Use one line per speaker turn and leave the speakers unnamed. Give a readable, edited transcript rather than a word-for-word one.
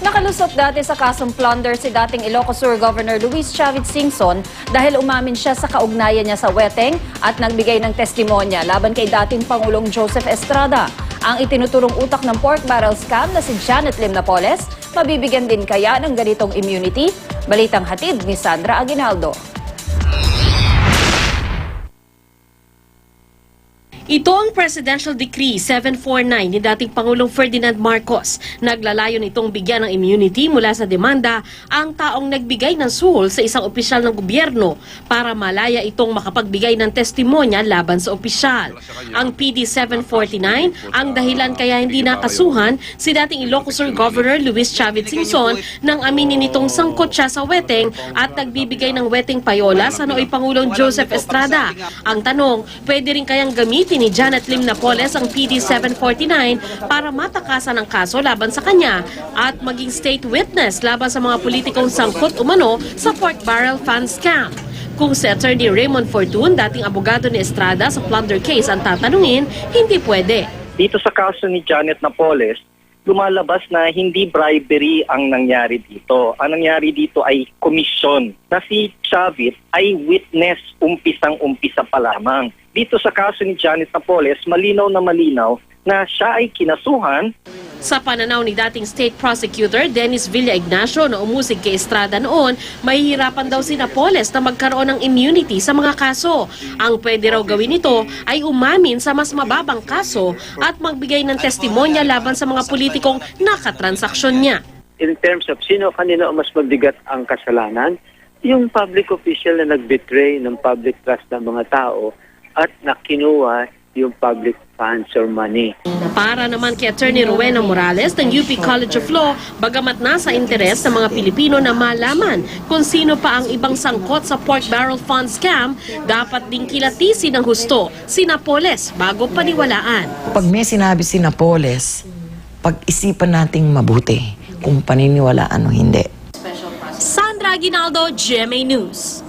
Nakalusot dati sa kasong plunder si dating Ilocos Sur Governor Luis Chavit Singson dahil umamin siya sa kaugnayan niya sa weteng at nagbigay ng testimonya laban kay dating Pangulong Joseph Estrada. Ang itinuturong utak ng pork barrel scam na si Janet Lim Napoles, mabibigyan din kaya ng ganitong immunity? Balitang hatid ni Sandra Aguinaldo.
Ito ang Presidential Decree 749 ni dating Pangulong Ferdinand Marcos. Naglalayon itong bigyan ng immunity mula sa demanda ang taong nagbigay ng suhol sa isang opisyal ng gobyerno para malaya itong makapagbigay ng testimonya laban sa opisyal. Ang PD 749 ang dahilan kaya hindi nakasuhan si dating Ilocos Sur Governor Luis Chavit Singson nang aminin nitong sangkot siya sa weteng at nagbibigay ng weteng payola sa nooy Pangulong Joseph Estrada. Ang tanong, pwede rin kayang gamitin ni Janet Lim Napoles ang PD 749 para matakasan ang kaso laban sa kanya at maging state witness laban sa mga politikong sangkot umano sa pork barrel fund scam. Kung si Attorney Raymond Fortun, dating abogado ni Estrada sa plunder case ang tatanungin, hindi pwede.
Dito sa kaso ni Janet Napoles, lumalabas na hindi bribery ang nangyari dito. Ang nangyari dito ay komisyon na si Chavit ay witness umpisang-umpisa pa lamang. Dito sa kaso ni Janet Napoles, malinaw na siya ay kinasuhan.
Sa pananaw ni dating State Prosecutor Dennis Villa Ignacio na umusig kay Estrada noon, mahihirapan daw si Napoles na magkaroon ng immunity sa mga kaso. Ang pwede raw gawin nito ay umamin sa mas mababang kaso at magbigay ng testimonya laban sa mga politikong nakatransaksyon niya.
In terms of sino kanino mas mabigat ang kasalanan, yung public official na nag-betray ng public trust ng mga tao at nakinuha yung public funds or money.
Para naman kay Attorney Rowena Morales ng UP College of Law, bagamat nasa interes ng mga Pilipino na malaman kung sino pa ang ibang sangkot sa pork barrel fund scam, dapat ding kilatisin ng husto si Napoles bago paniwalaan.
Pag may sinabi si Napoles, pag-isipan nating mabuti kung paniniwalaan o hindi.
Sandra Aguinaldo, GMA News.